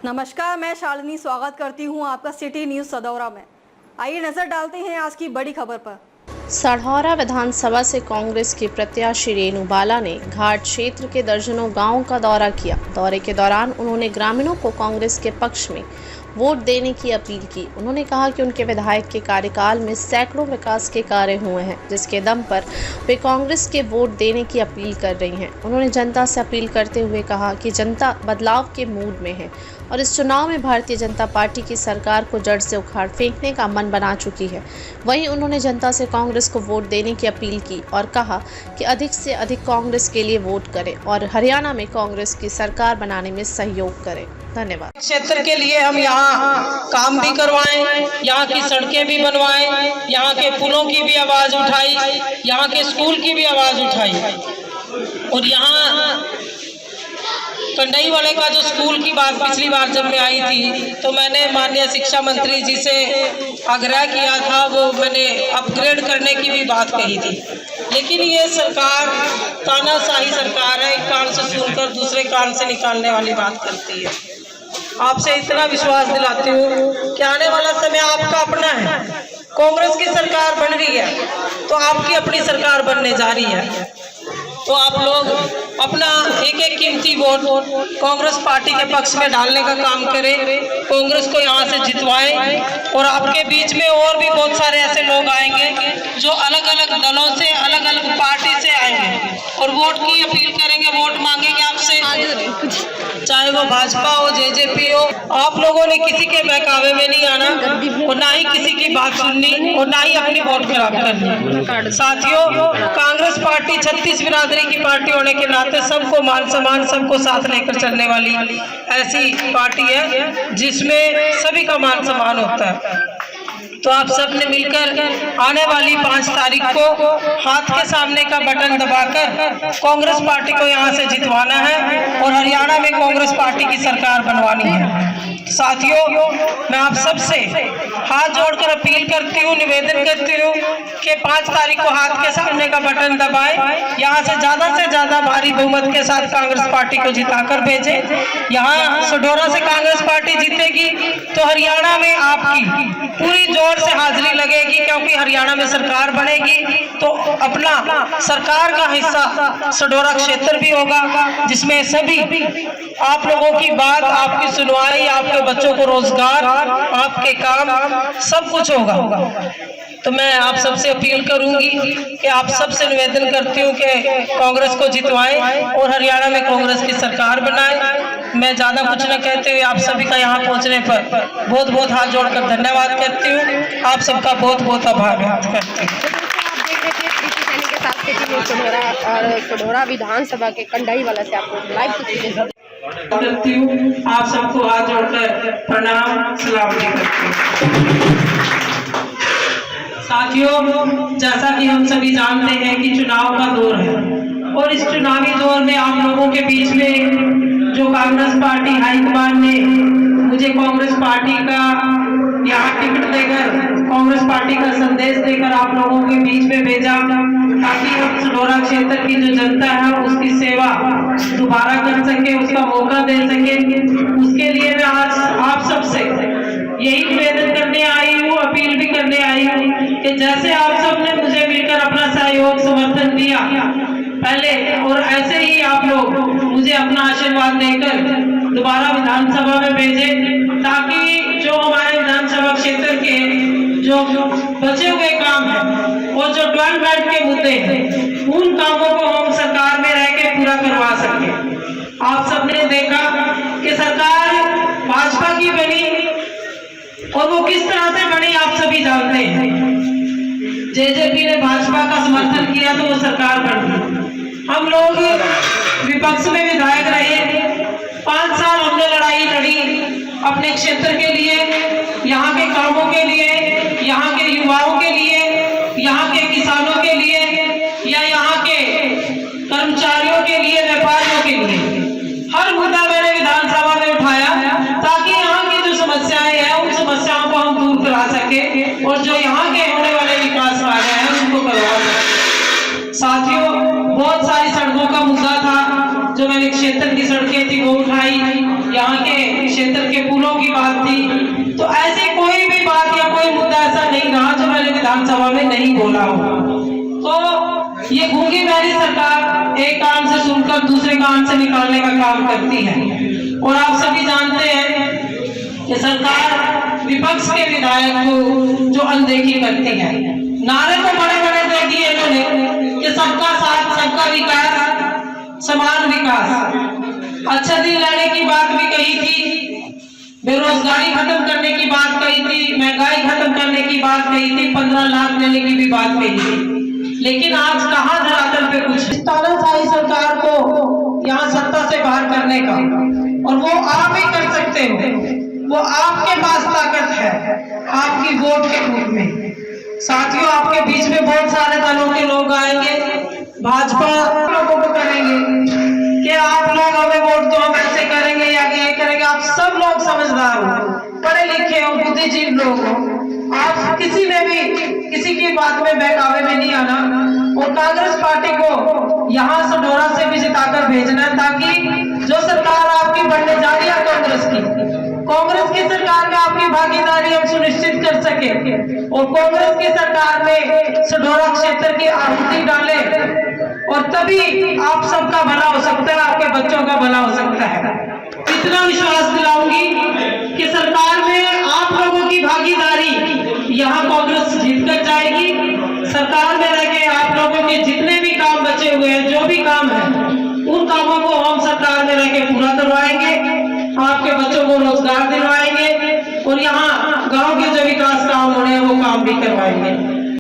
नमस्कार, मैं शालिनी स्वागत करती हूं आपका सिटी न्यूज सदौरा में। आइए नजर डालते हैं आज की बड़ी खबर पर। सढौरा विधानसभा से कांग्रेस की प्रत्याशी रेणु बाला ने घाट क्षेत्र के दर्जनों गांवों का दौरा किया। दौरे के दौरान उन्होंने ग्रामीणों को कांग्रेस के पक्ष में वोट देने की अपील की। उन्होंने कहा कि उनके विधायक के कार्यकाल में सैकड़ों विकास के कार्य हुए हैं, जिसके दम पर वे कांग्रेस के वोट देने की अपील कर रही हैं। उन्होंने जनता से अपील करते हुए कहा कि जनता बदलाव के मूड में है और इस चुनाव में भारतीय जनता पार्टी की सरकार को जड़ से उखाड़ फेंकने का मन बना चुकी है। वहीं उन्होंने जनता से कांग्रेस को वोट देने की अपील की और कहा कि अधिक से अधिक कांग्रेस के लिए वोट करें और हरियाणा में कांग्रेस की सरकार बनाने में सहयोग करें। धन्यवाद। क्षेत्र के लिए हम यहाँ काम भी करवाएं, यहाँ की सड़कें भी बनवाएं, यहाँ के पुलों की भी आवाज उठाई, यहाँ के स्कूल की भी आवाज उठाई और यहाँ कंडई वाले का जो स्कूल की बात पिछली बार जब मैं आई थी तो मैंने माननीय शिक्षा मंत्री जी से आग्रह किया था, वो मैंने अपग्रेड करने की भी बात कही थी। लेकिन ये सरकार तानाशाही सरकार है, एक कान से सुनकर दूसरे कान से निकालने वाली बात करती है। आपसे इतना विश्वास दिलाती हूँ कि आने वाला समय आपका अपना है। कांग्रेस की सरकार बन रही है तो आपकी अपनी सरकार बनने जा रही है, तो आप लोग अपना एक एक कीमती वोट कांग्रेस पार्टी के पक्ष में डालने का काम करें, कांग्रेस को यहाँ से जितवाएं। और आपके बीच में और भी बहुत सारे ऐसे लोग आएंगे जो अलग अलग दलों से, अलग अलग पार्टी से आएंगे और वोट की अपील करेंगे, वोट मांगेंगे आपसे, चाहे वो भाजपा हो, जेजेपी हो। आप लोगों ने किसी के बहकावे में नहीं आना और ना ही किसी की बात सुननी और ना ही अपनी वोट खराब करनी। साथियों, कांग्रेस पार्टी 36 बिरादरी की पार्टी होने के नाते सबको मान सम्मान, सबको साथ लेकर चलने वाली ऐसी पार्टी है जिसमें सभी का मान सम्मान होता है। तो आप सब ने मिलकर आने वाली 5 तारीख को हाथ के सामने का बटन दबाकर कांग्रेस पार्टी को यहाँ से जितवाना है और हरियाणा में कांग्रेस पार्टी की सरकार बनवानी है। साथियों, मैं आप सबसे हाथ जोड़कर अपील करती हूँ, निवेदन करती हूँ कि 5 तारीख को हाथ के सामने का बटन दबाएं, यहाँ से ज्यादा भारी बहुमत के साथ कांग्रेस पार्टी को जिताकर भेजें। यहाँ सढौरा से कांग्रेस पार्टी जीतेगी तो हरियाणा में आपकी पूरी जोर से हाजिरी लगेगी, क्योंकि हरियाणा में सरकार बनेगी तो अपना सरकार का हिस्सा सढौरा क्षेत्र भी होगा, जिसमें सभी आप लोगों की बात, आपकी सुनवाई, आपके बच्चों को रोजगार, आपके काम, सब कुछ होगा। तो मैं आप सबसे अपील करूंगी कि आप सबसे निवेदन करती हूँ कि कांग्रेस को जितवाएं और हरियाणा में कांग्रेस की सरकार बनाएं। मैं ज्यादा कुछ न कहते हुए आप सभी का यहाँ पहुँचने पर बहुत बहुत हाथ जोड़कर धन्यवाद करती हूँ। आप सबका बहुत बहुत आभार व्यक्त करती हूँ। और सढौरा विधानसभा के कंडई वाला से आपको लाइव करती हूँ। आप सबको हाथ जोड़कर प्रणाम सलामती करती हूँ। साथियों, जैसा कि हम सभी जानते हैं कि चुनाव का दौर है और इस चुनावी दौर में आप लोगों के बीच में जो कांग्रेस पार्टी हाईकमान ने मुझे कांग्रेस पार्टी का यहाँ टिकट देकर, कांग्रेस पार्टी का संदेश देकर आप लोगों के बीच में भेजा ताकि हम सढौरा क्षेत्र की जो जनता है उसकी सेवा दोबारा कर सके, उसका मौका दे सके। उसके लिए मैं आज आप सबसे यही निवेदन करने आई हूँ, अपील भी करने आई हूँ कि जैसे आप सब ने मुझे मिलकर अपना सहयोग समर्थन दिया पहले, और ऐसे ही आप लोग मुझे अपना आशीर्वाद देकर दोबारा विधानसभा में भेजें, ताकि जो हमारे विधानसभा क्षेत्र के जो बचे हुए काम हैं और जो डेवलपमेंट के मुद्दे हैं उन कामों को हम सरकार में रह के पूरा करवा सके। आप सबने देखा कि सरकार भाजपा की बनी और वो किस तरह से बनी आप सभी जानते हैं। जेजेपी ने भाजपा का समर्थन किया तो वो सरकार बन गई। हम लोग विपक्ष में विधायक रहे, 5 साल हमने लड़ाई लड़ी अपने क्षेत्र के लिए, यहाँ के कामों के लिए, यहाँ के युवाओं के लिए, यहाँ के किसानों के लिए या यहाँ के कर्मचारियों के लिए, व्यापारियों के लिए। हर मुद्दा मैंने विधानसभा में उठाया ताकि यहाँ की जो समस्याएं हैं उन समस्याओं को हम दूर करा सके और जो यहाँ के होने वाले विकास कार्य हैं उनको करवा सके। साथियों, बहुत सारी सड़कों का मुद्दा था जो मैंने क्षेत्र की सड़कें थी वो उठाई, यहाँ के क्षेत्र के सरकार एक कान से सुनकर दूसरे कान से निकालने का काम करती है। और आप सभी जानते हैं कि सरकार विपक्ष के विधायक को जो अनदेखी करती है। नारे तो बड़े बड़े दे दिए इन्होंने कि सबका साथ, सबका विकास, समान विकास। अच्छा दिन लाने की बात भी कही थी, बेरोजगारी खत्म करने की बात कही थी, महंगाई खत्म करने की बात कही थी, 15 लाख देने की भी बात कही थी। लेकिन आज कहाँ धरातल पे कुछ तानाशाही सरकार को यहाँ सत्ता से बाहर करने का, और वो आप ही कर सकते हो। वो आपके पास ताकत है, आपकी वोट के रूप में। साथियों, आपके बीच में बहुत सारे दलों के लोग आएंगे, भाजपा लोगों को करेंगे कि आप लोग हमें वोट दो, हम ऐसे करेंगे या ये करेंगे। आप सब लोग समझदार हो, पढ़े लिखे हो, बुद्धिजीवी लोग हो। आप किसी में भी किसी की बात में बहकावे में नहीं आना, और कांग्रेस पार्टी को यहाँ सडोरा से भी जिताकर भेजना है, ताकि जो सरकार आपकी बढ़ने जा रही है कांग्रेस की सरकार में आपकी भागीदारी हम सुनिश्चित कर सके, और कांग्रेस की सरकार में सडोरा क्षेत्र की आहुति डाले, और तभी आप सबका भला हो सकता है, आपके बच्चों का भला हो सकता है। इतना विश्वास दिलाऊंगी कि सरकार में आप लोगों की भागीदारी, यहाँ कांग्रेस जीत कर जाएगी। सरकार में रह के आप लोगों के जितने भी काम बचे हुए हैं, जो भी काम है, उन कामों को हम सरकार में रह के पूरा करवाएंगे, आपके बच्चों को रोजगार दिलवाएंगे, और यहाँ गांव के जो विकास काम हो रहे हैं वो काम भी करवाएंगे।